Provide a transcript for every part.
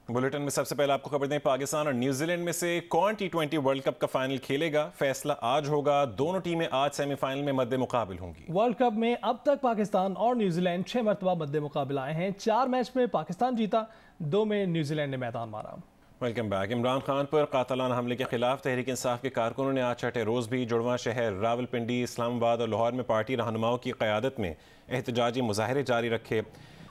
Bulletin में सबसे पहले आपको खबर दें, पाकिस्तान और न्यूजीलैंड में से कौन T20 वर्ल्ड कप का फाइनल खेलेगा, फैसला आज होगा। दोनों टीमें आज सेमीफाइनल में मद्दे मुकाबिल होंगी। वर्ल्ड कप में अब तक पाकिस्तान और न्यूजीलैंड 6 मरतबा मद्दे मुकाबिल आए हैं। 4 मैच में पाकिस्तान जीता, 2 में न्यूजीलैंड ने मैदान मारा। Welcome back. इमरान खान पर कातलाना हमले के खिलाफ तहरीक इंसाफ के कारकुनों ने आज छठे रोज़ भी जुड़वां शहर रावलपिंडी, इस्लामाबाद और लाहौर में पार्टी रहनुमाओं की क़यादत में एहतजाजी मुजाहरे जारी रखे।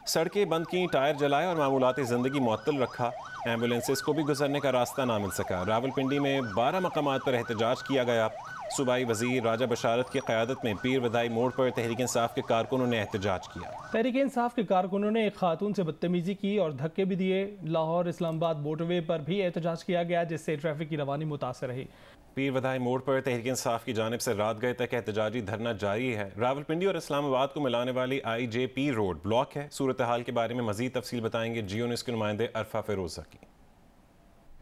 सड़कें बंद की, टायर जलाए और मामूलाती ज़िंदगी मुअत्तल रखा। एम्बुलेंसेस को भी गुजरने का रास्ता ना मिल सका। रावलपिंडी में 12 मकामात पर एहतजाज किया गया। सूबाई वजीर राजा बशारत की क़यादत में पीर वदाई मोड़ पर तहरीक इंसाफ के कारकुनों ने एहतजाज किया। तहरीक इंसाफ के कारकुनों ने एक खातून से बदतमीजी की और धक्के भी दिए। लाहौर इस्लामाबाद मोटरवे पर भी एहतजाज किया गया, जिससे ट्रैफिक की रवानी मुतासर रही। पीर वदाई मोड़ पर तहरीक इंसाफ की जानिब से रात गए तक एहतजाजी धरना जारी है। रावलपिंडी और इस्लामाबाद को मिलाने वाली IJP रोड ब्लॉक है। सूरत हाल के बारे में मजीद तफसील बताएंगे जियो न्यूज़ के नुमाइंदे अरफा फिरोजा की।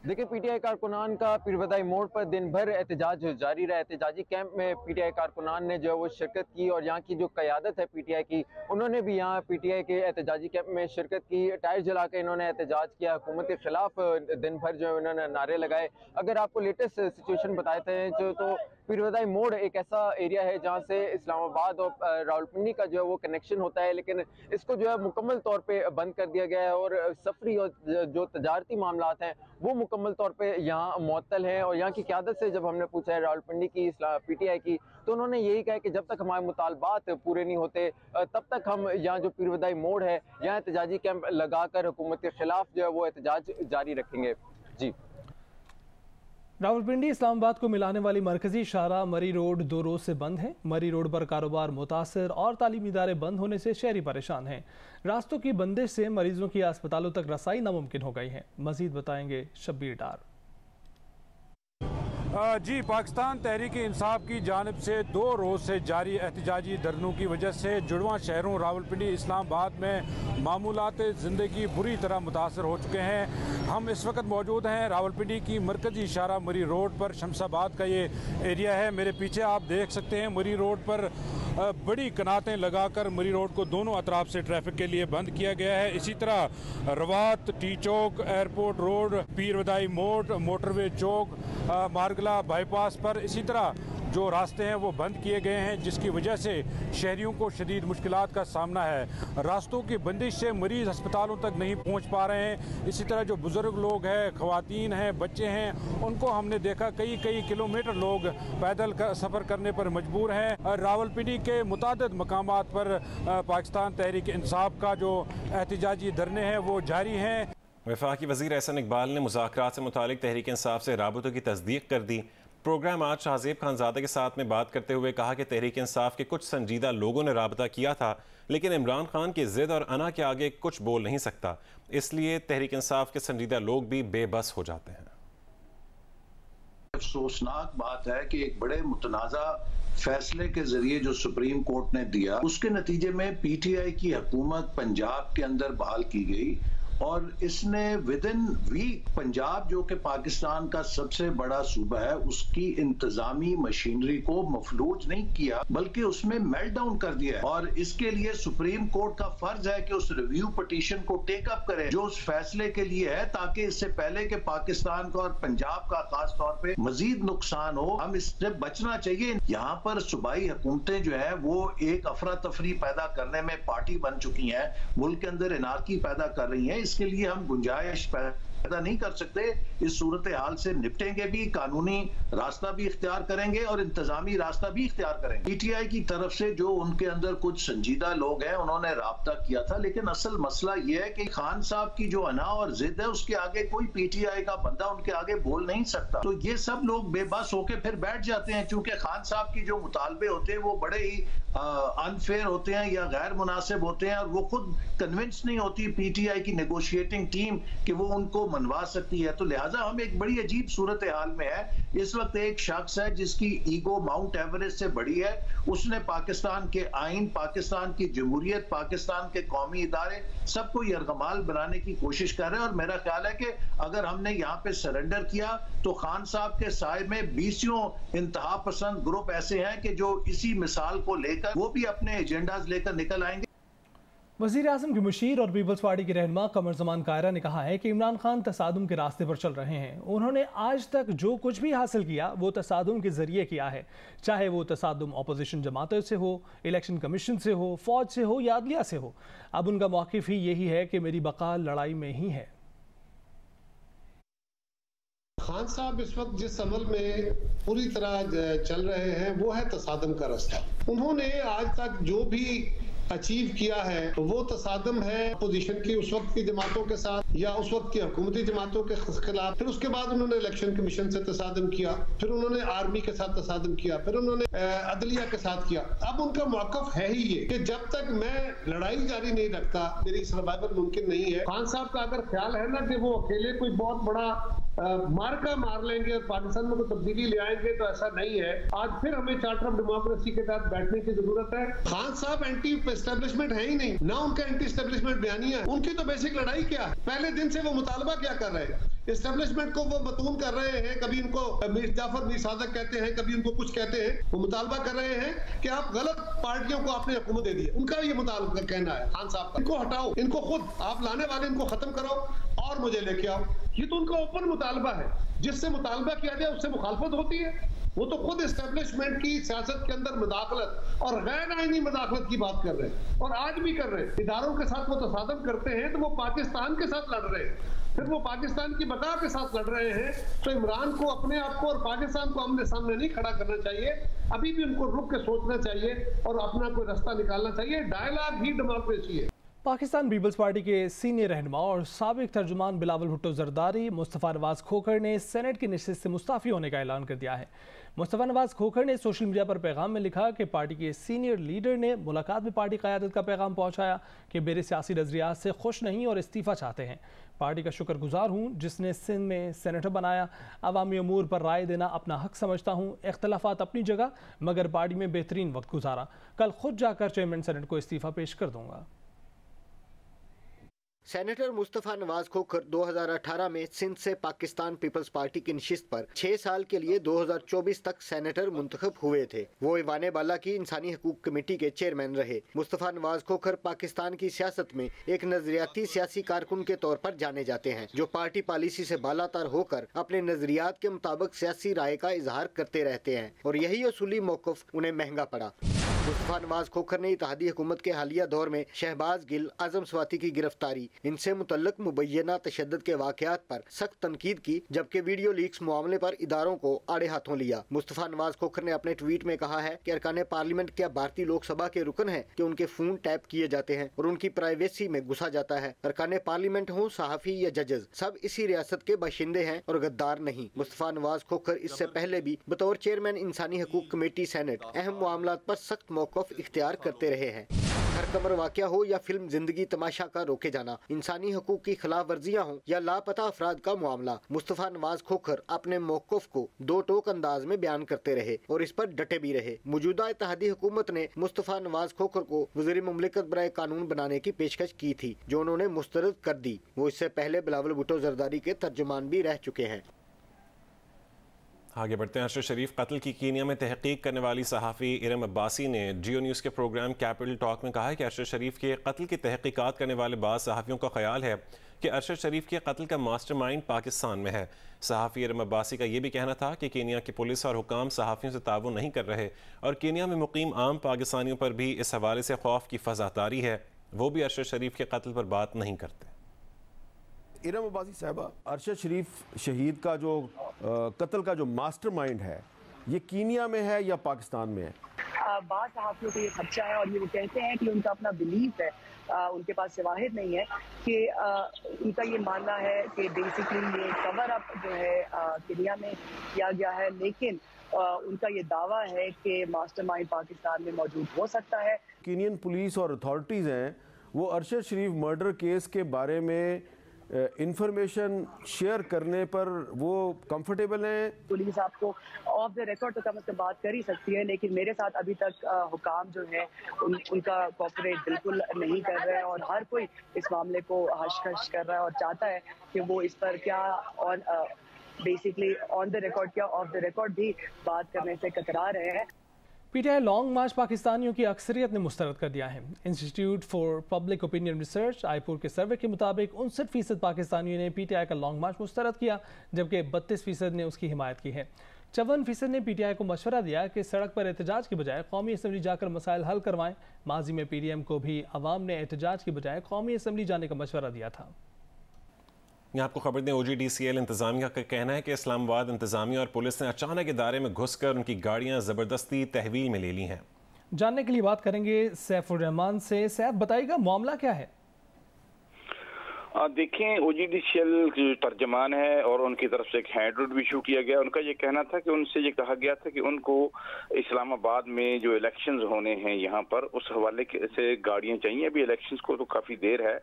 देखिए, PTI कारकुनान का पीर वदाई मोड़ पर दिन भर एहतजाज जारी रहा। एहतजाजी कैंप में PTI कारकुनान ने जो है वो शिरकत की और यहाँ की जो क़यादत है PTI की, उन्होंने भी यहाँ PTI के एहतजाजी कैंप में शिरकत की। टायर जला के इन्होंने एहतजाज किया, हुकूमत के खिलाफ दिन भर जो है उन्होंने नारे लगाए। अगर आपको लेटेस्ट सिचुएशन बताते हैं तो पीर वदाई मोड़ एक ऐसा एरिया है जहाँ से इस्लामाबाद और रावलपिंडी का जो है वो कनेक्शन होता है, लेकिन इसको जो है मुकम्मल तौर पे बंद कर दिया गया है और सफरी और जो तजारती मामलात हैं वो मुकम्मल तौर पे यहाँ मुअत्तल हैं। और यहाँ की क़यादत से जब हमने पूछा है रावलपिंडी की PTI की, तो उन्होंने यही कहा कि जब तक हमारे मुतालबात पूरे नहीं होते तब तक हम यहाँ जो पीर वदाई मोड़ है यहाँ एहतजाजी कैंप लगा कर हुकूमत के खिलाफ जो है वो एहतजाज जारी रखेंगे। जी, रावलपिंडी इस्लामाबाद को मिलाने वाली मरकजी शाहराह मरी रोड 2 रोज से बंद है। मरी रोड पर कारोबार मुतासर और तालीमी इदारे बंद होने से शहरी परेशान हैं। रास्तों की बंदिश से मरीजों की अस्पतालों तक रसाई नामुमकिन हो गई है। मजीद बताएंगे शब्बीर डार। जी, पाकिस्तान तहरीक इंसाफ की जानिब से 2 रोज़ से जारी एहतजाजी धरनों की वजह से जुड़वां शहरों रावलपिंडी, इस्लामाबाद में मामूलात ज़िंदगी बुरी तरह मुतासर हो चुके हैं। हम इस वक्त मौजूद हैं रावलपिंडी की मरकजी शाहराह मरी रोड पर। शमशाबाद का ये एरिया है। मेरे पीछे आप देख सकते हैं मरी रोड पर बड़ी कनातें लगाकर मरी रोड को दोनों अतराफ से ट्रैफिक के लिए बंद किया गया है। इसी तरह रवात, टी चौक, एयरपोर्ट रोड, पीर वदाई मोड़, मोटरवे चौक, मारगला बाईपास पर इसी तरह जो रास्ते हैं वो बंद किए गए हैं, जिसकी वजह से शहरियों को शदीद मुश्किलात का सामना है। रास्तों की बंदिश से मरीज़ अस्पतालों तक नहीं पहुंच पा रहे हैं। इसी तरह जो बुज़ुर्ग लोग हैं, ख़वातीन हैं, बच्चे हैं, उनको हमने देखा कई किलोमीटर लोग पैदल सफ़र करने पर मजबूर हैं। रावलपिंडी के मुतादिद मकामात पर पाकिस्तान तहरीक इंसाफ का जो एहतजाजी धरने हैं वो जारी हैं। वफाकी वज़ीर एहसन इकबाल ने मुज़ाकरात से मुतालिक तहरीक इंसाफ से राबतों की तस्दीक कर दी। प्रोग्राम आज शाहज़ेब खानज़ादा के साथ में बात करते हुए कहा कि तहरीक इंसाफ के कुछ संजीदा लोगों ने राबता किया था, लेकिन इमरान खान की ज़िद और अना के आगे कुछ बोल नहीं सकता, इसलिए तहरीक इंसाफ के संजीदा लोग भी बेबस हो जाते हैं। अफसोसनाक बात है कि एक बड़े मुतनाज़ा फैसले के जरिए जो सुप्रीम कोर्ट ने दिया, उसके नतीजे में PTI की हुकूमत पंजाब के अंदर बहाल की गई और इसने विद इन वीक पंजाब जो कि पाकिस्तान का सबसे बड़ा सूबा है उसकी इंतजामी मशीनरी को मफलूज नहीं किया बल्कि उसमें मेल्ट डाउन कर दिया है। और इसके लिए सुप्रीम कोर्ट का फर्ज है कि उस रिव्यू पिटीशन को टेक अप करे जो उस फैसले के लिए है, ताकि इससे पहले कि पाकिस्तान का और पंजाब का खास तौर पे मजीद नुकसान हो, हम इससे बचना चाहिए। यहाँ पर सूबाई हुकूमतें जो है वो एक अफरा तफरी पैदा करने में पार्टी बन चुकी हैं, मुल्क के अंदर इनारकी पैदा कर रही हैं। इसके लिए हम गुंजाइश पैदा नहीं कर सकते। इस सूरत हाल से निपटेंगे भी, कानूनी रास्ता भी इख्तियार करेंगे और इंतजामी रास्ता भी इख्तियार करेंगे। PTI की तरफ से जो उनके अंदर कुछ संजीदा लोग हैं उन्होंने राब्ता किया था, लेकिन असल मसला यह है कि खान साहब की जो अना और जिद है उसके आगे कोई PTI का बंदा उनके आगे बोल नहीं सकता। तो ये सब लोग बेबस होकर फिर बैठ जाते हैं, क्योंकि खान साहब की जो मुतालबे होते हैं वो बड़े ही अनफेयर होते हैं या गैर मुनासिब होते हैं और वो खुद कन्विंस नहीं होती PTI की नेगोशिएटिंग टीम कि वो उनको मनवा सकती है। तो लिहाजा हम एक बड़ी अजीब सूरत हाल में है। इस वक्त एक शख्स है जिसकी ईगो माउंट एवरेस्ट से बड़ी है, उसने पाकिस्तान के आइन, पाकिस्तान की जमहूरियत, पाकिस्तान के कौमी इदारे सबको यरगमाल बनाने की कोशिश कर रहे हैं। और मेरा ख्याल है कि अगर हमने यहाँ पे सरेंडर किया तो खान साहब के साए में 20 इंतहा पसंद ग्रुप ऐसे हैं कि जो इसी मिसाल को लेकर वो भी अपने एजेंडाज लेकर निकल आएंगे। वज़ीर आज़म की मुशीर और पीपल्स पार्टी की रहनुमा कमर ज़मान कायरा ने कहा है कि इमरान खान तसादुम के रास्ते पर चल रहे हैं। उन्होंने आज तक जो कुछ भी हासिल किया वो तसादुम के ज़रिए किया है, चाहे वो तसादुम अपोजिशन जमातों से हो, इलेक्शन कमीशन से हो, फौज से हो या अदलिया से हो। अब उनका मौक़िफ़ ही यही है कि मेरी बका लड़ाई में ही है। खान साहब इस वक्त जिस अमल में पूरी तरह चल रहे हैं वो है तसादम का रास्ता। उन्होंने आज तक जो भी अचीव किया है वो तसादम है अपोजिशन की उस वक्त की जमातों के साथ या उस वक्त की हुकूमती जमातों के खिलाफ। फिर उसके बाद उन्होंने इलेक्शन कमीशन से तसादम किया, फिर उन्होंने आर्मी के साथ तसादम किया, फिर उन्होंने अदलिया के साथ किया। अब उनका मौक़िफ़ है ही ये कि जब तक मैं लड़ाई जारी नहीं रखता मेरी सर्वाइवल मुमकिन नहीं है। खान साहब का अगर ख्याल है ना कि वो अकेले कोई बहुत बड़ा मार्का मार लेंगे और पाकिस्तान में कोई तब्दीली ले आएंगे, तो ऐसा नहीं है। आज फिर हमें चार्टर ऑफ डेमोक्रेसी के तहत बैठने की जरूरत है। खान साहब एंटी एस्टेब्लिशमेंट है ही नहीं, ना उनका एंटी एस्टेब्लिशमेंट बयानिया है। उनकी तो बेसिक लड़ाई क्या है, पहले दिन से वो मुतालबा क्या कर रहे हैं, एस्टेब्लिशमेंट को वो बतून कर रहे हैं। कभी इनको मीर जाफर मीर सादक कहते हैं, कभी उनको कुछ कहते हैं। वो मुतालबा कर रहे हैं कि आप गलत पार्टियों को आपने हुकूमत दे दी। उनका ये मुतालबा कहना है खान साहब का, इनको हटाओ, इनको खुद आप लाने वाले इनको खत्म करो और मुझे लेके आओ। ये तो उनका ओपन मुतालबा है, जिससे मुतालबा किया जाए उससे मुखालफत होती है। वो तो खुद एस्टेब्लिशमेंट की सियासत के अंदर मुदाखलत और गैर आईनी मुदाखलत की बात कर रहे हैं और आज भी कर रहे हैं। इदारों के साथ वो तसादम करते हैं तो वो पाकिस्तान के साथ लड़ रहे हैं, फिर वो पाकिस्तान की बका के साथ लड़ रहे हैं। तो इमरान को अपने आप को और पाकिस्तान को आमने सामने नहीं खड़ा करना चाहिए, अभी भी उनको रुक के सोचना चाहिए और अपना कोई रास्ता निकालना चाहिए। डायलॉग ही डेमोक्रेसी है। पाकिस्तान पीपल्स पार्टी के सीनियर रहनुमा और साबिक तर्जुमान बिलावल भुट्टो जरदारी मुस्तफ़ा नवाज खोखर ने सेनेट की नशिस्त से मुस्ताफ़ी होने का ऐलान कर दिया है। मुस्तफ़ा नवाज खोखर ने सोशल मीडिया पर पैगाम में लिखा कि पार्टी के सीनियर लीडर ने मुलाकात में पार्टी क़यादत का पैगाम पहुँचाया कि मेरे सियासी नज़रियात से खुश नहीं और इस्तीफ़ा चाहते हैं। पार्टी का शुक्रगुजार हूँ जिसने सिंध में सेनेटर बनाया। अवामी अमूर पर राय देना अपना हक समझता हूँ। इख्तलाफात अपनी जगह, मगर पार्टी में बेहतरीन वक्त गुजारा। कल खुद जाकर चेयरमैन सेनेट को इस्तीफ़ा पेश कर दूँगा। सेनेटर मुस्तफ़ा नवाज खोखर 2018 में सिंध से पाकिस्तान पीपल्स पार्टी की नशिस्त पर 6 साल के लिए 2024 तक सेनेटर मुंतखब हुए थे। वो ईवान बाला की इंसानी हकूक कमेटी के चेयरमैन रहे। मुस्तफ़ा नवाज खोखर पाकिस्तान की सियासत में एक नजरियाती सियासी कारकुन के तौर पर जाने जाते हैं, जो पार्टी पॉलिसी से बालातर होकर अपने नजरियात के मुताबिक सियासी राय का इजहार करते रहते हैं और यही उसूली मौक़िफ़ उन्हें महंगा पड़ा। मुस्तफ़ा नवाज खोखर ने इत्तेहादी हुकूमत के हालिया दौर में शहबाज गिल, आजम स्वाति की गिरफ्तारी, इनसे मुतल्लक मुबैना तशद्दुद के वाक़यात पर सख्त तनकीद की, जबकि वीडियो लीक्स मामले पर इदारों को आड़े हाथों लिया। मुस्तफ़ा नवाज खोखर ने अपने ट्वीट में कहा है कि अरकान पार्लियामेंट क्या भारतीय लोकसभा के रुकन है कि उनके फोन टैप किए जाते हैं और उनकी प्राइवेसी में घुसा जाता है। अरकान पार्लियामेंट हो, सहाफ़ी या जजेस, सब इसी रियासत के बाशिंदे हैं और गद्दार नहीं। मुस्तफ़ा नवाज खोखर इससे पहले भी बतौर चेयरमैन इंसानी हकूक कमेटी सेनेट अहम मामलात पर सख्त मौक़िफ़ इख्तियार करते रहे हैं। हर कमर वाक़या हो या फिल्म जिंदगी तमाशा का रोके जाना, इंसानी हकूक की खिलाफ वर्जियाँ हों या लापता अफराद का मामला, मुस्तफ़ा नवाज खोखर अपने मौक़िफ़ को दो टोक अंदाज में बयान करते रहे और इस पर डटे भी रहे। मौजूदा इत्तेहादी हुकूमत ने मुस्तफ़ा नवाज खोखर को वज़ीर मुमलिकत बराए कानून बनाने की पेशकश की थी, जो उन्होंने मुस्तरद कर दी। वो इससे पहले बिलावल भुट्टो जरदारी के तर्जुमान भी रह चुके हैं। आगे बढ़ते हैं। अरशद शरीफ कत्ल की कीनिया में तहकीक करने वाली सहाफ़ी इरम अब्बासी ने जियो न्यूज़ के प्रोग्राम कैपिटल टॉक में कहा है कि अरशद शरीफ के कत्ल की तहकीकात करने वाले बाद सहाफ़ियों का ख्याल है कि अरशद शरीफ के कत्ल का मास्टरमाइंड पाकिस्तान में है। सहाफ़ी इरम अब्बासी का ये भी कहना था कि कीनिया की पुलिस और हुकाम सहाफ़ियों से ताउन नहीं कर रहे और कीनिया में मुकीम आम पाकिस्तानियों पर भी इस हवाले से खौफ की फ़ज़ा तारी है। वो भी अरशद शरीफ के कत्ल पर बात नहीं करते। इरम अब्बासी साहबा, अरशद शरीफ शहीद का जो कत्ल का जो मास्टरमाइंड है, ये कीनिया में है या पाकिस्तान में है? बाद सहाफ़ियों को ये खदशा है और ये वो कहते हैं कि उनका अपना बिलीफ है, उनके पास शवाहिद नहीं है कि उनका ये मानना है कि बेसिकली ये कवर अप जो है कीनिया में किया गया है, लेकिन उनका ये दावा है कि मास्टरमाइंड पाकिस्तान में मौजूद हो सकता है। कीनियन पुलिस और अथॉरिटीज़ हैं वो अरशद शरीफ मर्डर केस के बारे में इंफॉर्मेशन शेयर करने पर वो कंफर्टेबल है? पुलिस आपको ऑफ द रिकॉर्ड तो कम से कम बात कर ही सकती है, लेकिन मेरे साथ अभी तक हुकाम जो है उनका कोऑपरेट बिल्कुल नहीं कर रहे हैं और हर कोई इस मामले को हश-खश कर रहा है और चाहता है कि वो इस पर क्या और बेसिकली ऑन द रिकॉर्ड क्या ऑफ द रिकॉर्ड भी बात करने से कतरा रहे हैं। पीटीआई लॉन्ग मार्च पाकिस्तानियों की अक्सरियत ने मुस्तरद कर दिया है। Institute for public opinion research IPOR के सर्वे के मुताबिक 59% पाकिस्तानियों ने पीटीआई का लॉन्ग मार्च मुस्तरद किया, जबकि 32% ने उसकी हिमायत की है। 54% ने पीटीआई को मशवरा दिया कि सड़क पर एहतजाज की बजाय कौमी असम्बली जाकर मसाइल हल करवाएं। माजी में पीडीएम को भी अवाम ने एहतजाज की बजाय कौमी असम्बली जाने का मशवरा दिया था। यहाँ आपको खबर दें, OGDCL इंतजामिया का कहना है कि इस्लामाबाद इंतजामिया और पुलिस ने अचानक इदारे में घुसकर उनकी गाड़ियाँ ज़बरदस्ती तहवील में ले ली हैं। जानने के लिए बात करेंगे सैफुर रहमान से। सैफ, बताइएगा मामला क्या है? देखें, OGDCL जो तर्जमान है और उनकी तरफ से एक हैंडआउट भी इशू किया गया। उनका ये कहना था कि उनसे ये कहा गया था कि उनको इस्लामाबाद में जो इलेक्शंस होने हैं यहाँ पर, उस हवाले से गाड़ियाँ चाहिए। अभी इलेक्शंस को तो काफ़ी देर है,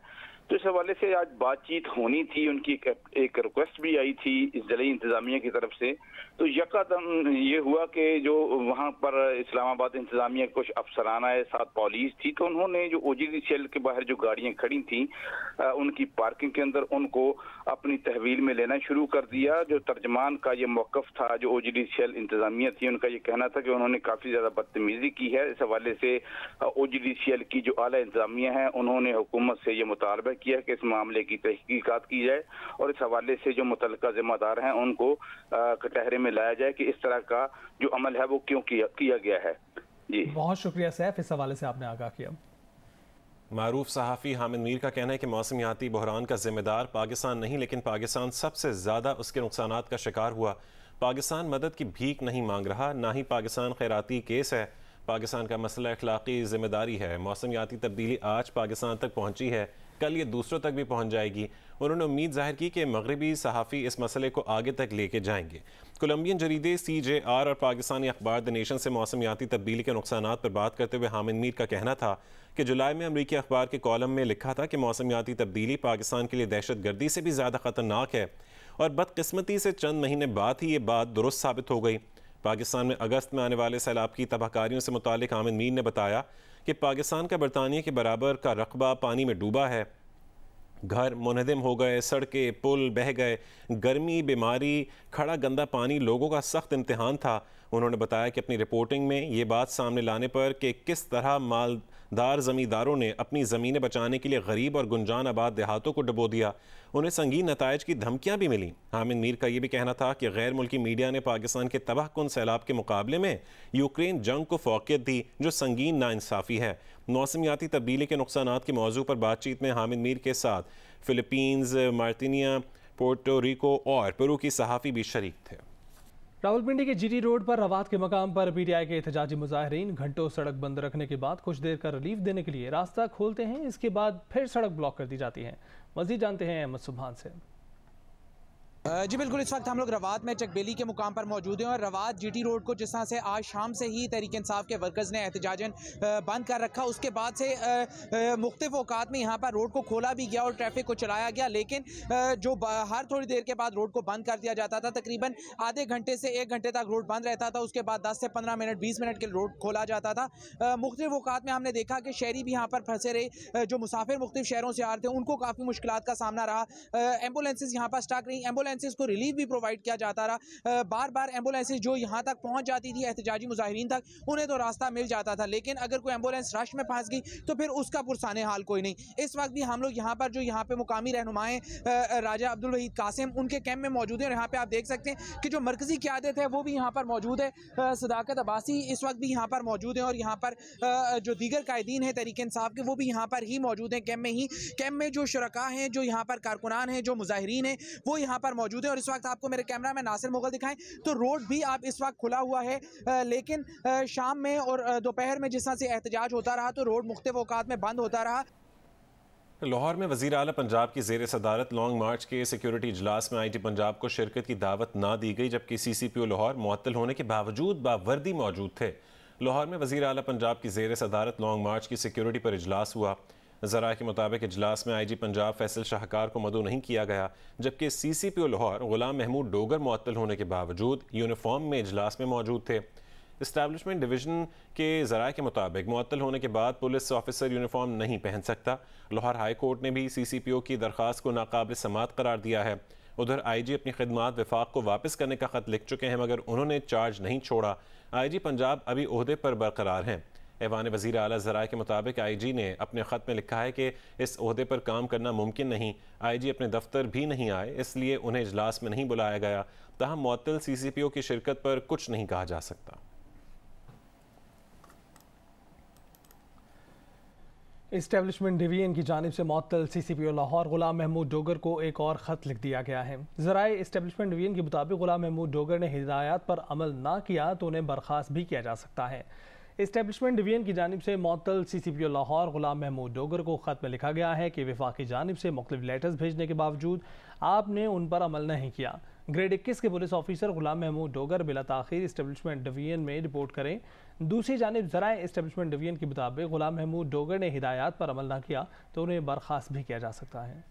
तो इस हवाले से आज बातचीत होनी थी। उनकी एक रिक्वेस्ट भी आई थी इस ज़िले इंतजामिया की तरफ से। तो यकदम ये हुआ कि जो वहाँ पर इस्लामाबाद इंतजामिया कुछ अफसराना है, साथ पुलिस थी, तो उन्होंने जो OGDCL के बाहर जो गाड़ियाँ खड़ी थी उनकी पार्किंग के अंदर उनको अपनी तहवील में लेना शुरू कर दिया। जो तर्जमान का ये मौक़िफ़ था, जो OGDCL इंतजामिया थी, उनका ये कहना था कि उन्होंने काफ़ी ज़्यादा बदतमीज़ी की है। इस हवाले से OGDCL की जो आला इंतजामिया है उन्होंने हुकूमत से ये मुतालबा किया कि इस मामले की तहकीकात की जाए और इस हवाले से जो मुतल्लिका जिम्मेदार हैं उनको कटहरे में लाया जाए कि इस तरह का जो अमल है वो क्यों किया गया है। जी, बहुत शुक्रिया सैफ, इस हवाले से आपने आगाह किया। मारूफ सहाफ़ी हामिद मीर का कहना है कि मौसमियाती बहरान का जिम्मेदार पाकिस्तान नहीं, लेकिन पाकिस्तान सबसे ज़्यादा उसके नुकसानात का शिकार हुआ। पाकिस्तान मदद की भीख नहीं मांग रहा, ना ही पाकिस्तान खैराती केस है। पाकिस्तान का मसला अखलाकी जिम्मेदारी है। मौसमियाती तब्दीली आज पाकिस्तान तक पहुँची है, कल ये दूसरों तक भी पहुंच जाएगी। उन्होंने उम्मीद जाहिर की कि मगरबी सहाफ़ी इस मसले को आगे तक लेके जाएंगे। कोलंबियन जरीदे CJR और पाकिस्तानी अखबार द नेशन से मौसमियाती तब्दीली के नुकसानात पर बात करते हुए हामिद मीर का कहना था कि जुलाई में अमरीकी अखबार के कॉलम में लिखा था कि मौसमियाती तब्दीली पाकिस्तान के लिए दहशतगर्दी से भी ज़्यादा ख़तरनाक है, और बदकिस्मती से चंद महीने बाद ही ये बात दुरुस्त साबित हो गई। पाकिस्तान में अगस्त में आने वाले सैलाब की तबाहकारियों से मुतालिक हामिद मीर ने बताया कि पाकिस्तान का बरतानिया के बराबर का रकबा पानी में डूबा है। घर मुनहदम हो गए, सड़कें पुल बह गए, गर्मी, बीमारी, खड़ा गंदा पानी लोगों का सख्त इम्तिहान था। उन्होंने बताया कि अपनी रिपोर्टिंग में ये बात सामने लाने पर कि किस तरह मालदार ज़मींदारों ने अपनी ज़मीनें बचाने के लिए गरीब और गुंजान आबाद देहातों को डुबो दिया, उन्हें संगीन नताइज की धमकियां भी मिली। हामिद मीर का ये भी कहना था कि गैर मुल्की मीडिया ने पाकिस्तान के तबाहकुन सैलाब के मुकाबले में यूक्रेन जंग को फौकियत दी, जो संगीन नाइंसाफ़ी है। मौसमियाती तब्दीली के नुकसानात के मौजू पर बातचीत में हामिद मीर के साथ फ़िलिपींस, मार्टिनिया, पोर्टो रिको और पेरू की सहाफ़ी भी शरीक थे। रावलपिंडी के GT रोड पर रवात के मकाम पर PTI के एहतजाजी मुजाहिरीन घंटों सड़क बंद रखने के बाद कुछ देर का रिलीफ देने के लिए रास्ता खोलते हैं, इसके बाद फिर सड़क ब्लॉक कर दी जाती है। मज़ीद जानते हैं अहमद सुभान से। जी बिल्कुल, इस वक्त हम लोग रवात में चकबेली के मुकाम पर मौजूद हैं और रवात GT रोड को जिस तरह से आज शाम से ही तहरीक इंसाफ के वर्कर्स ने एहतजाजन बंद कर रखा, उसके बाद से मुख्तलिफ औकात में यहाँ पर रोड को खोला भी गया और ट्रैफिक को चलाया गया, लेकिन जो हर थोड़ी देर के बाद रोड को बंद कर दिया जाता था। तकरीबन आधे घंटे से 1 घंटे तक रोड बंद रहता था, उसके बाद 10 से 15 मिनट 20 मिनट के रोड खोला जाता था। मुख्तलिफ औकात में हमने देखा कि शहरी भी यहाँ पर फंसे रहे, जो मुसाफिर मुख्तलिफ शहरों से आ रहे थे उनको काफ़ी मुश्किलात का सामना रहा। एम्बुलेंसेज यहाँ पर स्टक रही, एम्बुलेंसेज को रिलीफ भी प्रोवाइड किया जाता रहा। बार बार एम्बुलेंसेज जो यहाँ तक पहुँच जाती थी एहतजाजी मुजाहिरीन तक, उन्हें तो रास्ता मिल जाता था, लेकिन अगर कोई एम्बुलेंस रश में फंस गई तो फिर उसका पुरसाने हाल कोई नहीं। इस वक्त भी हम लोग यहाँ पर जो यहाँ पे मुकामी रहनुमाएं राजा अब्दुल वहीद कासिम उनके कैंप में मौजूद है और यहाँ पे आप देख सकते हैं कि जो मरकजी क़यादत है वो भी यहाँ पर मौजूद है। सदाकत अब्बासी इस वक्त भी यहाँ पर मौजूद है और यहाँ पर जो दीगर कायदीन है तहरीक इंसाफ के वो भी यहाँ पर ही मौजूद हैं कैंप में ही। कैंप में जो शुरका हैं, जो यहाँ पर कारकुनान हैं, जो मुजाहिरीन हैं, वो यहाँ पर मौजूद है। और इस वक्त आपको मेरे कैमरा में नासिर मुगल दिखाएं तो रोड भी आप इस वक्त खुला हुआ है, लेकिन शाम में और दोपहर में जिस तरह से एहतजाज होता रहा तो रोड मुख्तलिफ औकात में बंद होता रहा। लाहौर में वज़ीर आला पंजाब की ज़ेर सदारत लॉन्ग मार्च के सिक्योरिटी इजलास में IT पंजाब को शिरकत की दावत ना दी गई, जबकि CCPO लाहौर मुअत्तल होने के बावजूद बावर्दी मौजूद थे। लाहौर में वज़ीर आला पंजाब की ज़ेर सदारत लॉन्ग मार्च की सिक्योरिटी पर इजलास हुआ। ज़रा के मुताबिक इजलास में IG पंजाब फैसल शाहकार को मदऊ नहीं किया गया, जबकि CCPO लाहौर गुलाम महमूद डोगर मुअत्तल होने के बावजूद यूनिफॉर्म में इजलास में मौजूद थे। इस्टेब्लिशमेंट डिवीज़न के ज़राए के मुताबिक मुअत्तल होने के बाद पुलिस ऑफिसर यूनिफॉर्म नहीं पहन सकता। लाहौर हाई कोर्ट ने भी CCPO की दरख्वास्त को नाकाबिल समात करार दिया है। उधर IG अपनी खिदमात वफाक को वापस करने का खत लिख चुके हैं, मगर उन्होंने चार्ज नहीं छोड़ा। IG पंजाब अभी ओहदे पर बरकरार हैं। ऐवान वज़ीर आला ज़राए के मुताबिक IG ने अपने ख़त में लिखा है कि इस ओहदे पर काम करना मुमकिन नहीं। IG अपने दफ्तर भी नहीं आए, इसलिए उन्हें इजलास में नहीं बुलाया गया। ताहम मुअत्तल CCPO की शिरकत पर कुछ नहीं कहा जा सकता। इस्टेब्लिशमेंट डिवीजन की जानिब से मुअत्तल CCPO लाहौर गुलाम महमूद डोगर को एक और ख़त लिख दिया गया है। ज़राए इस्टेब्लिशमेंट डिवीजन के मुताबिक गुलाम महमूद डोगर ने हिदायत पर अमल ना किया तो उन्हें बर्खास्त भी किया जा सकता है। इस्टेब्लिशमेंट डिवीजन की जानिब से मुअत्तल CCPO लाहौर गुलाम महमूद डोगर को ख़त में लिखा गया है कि वफाकी जानिब से मुख्तलिफ लेटर्स भेजने के बावजूद आपने उन पर अमल नहीं किया। ग्रेड 21 के पुलिस ऑफिसर गुलाम महमूद डोगर बिला ताख़ीर इस्टेब्लिशमेंट डिवीजन में रिपोर्ट करें। दूसरी जानिब ज़राए इस्टेब्लिशमेंट डिवीजन के मुताबिक गुलाम महमूद डोगर ने हिदायत पर अमल ना किया तो उन्हें बर्खास्त भी किया जा सकता है।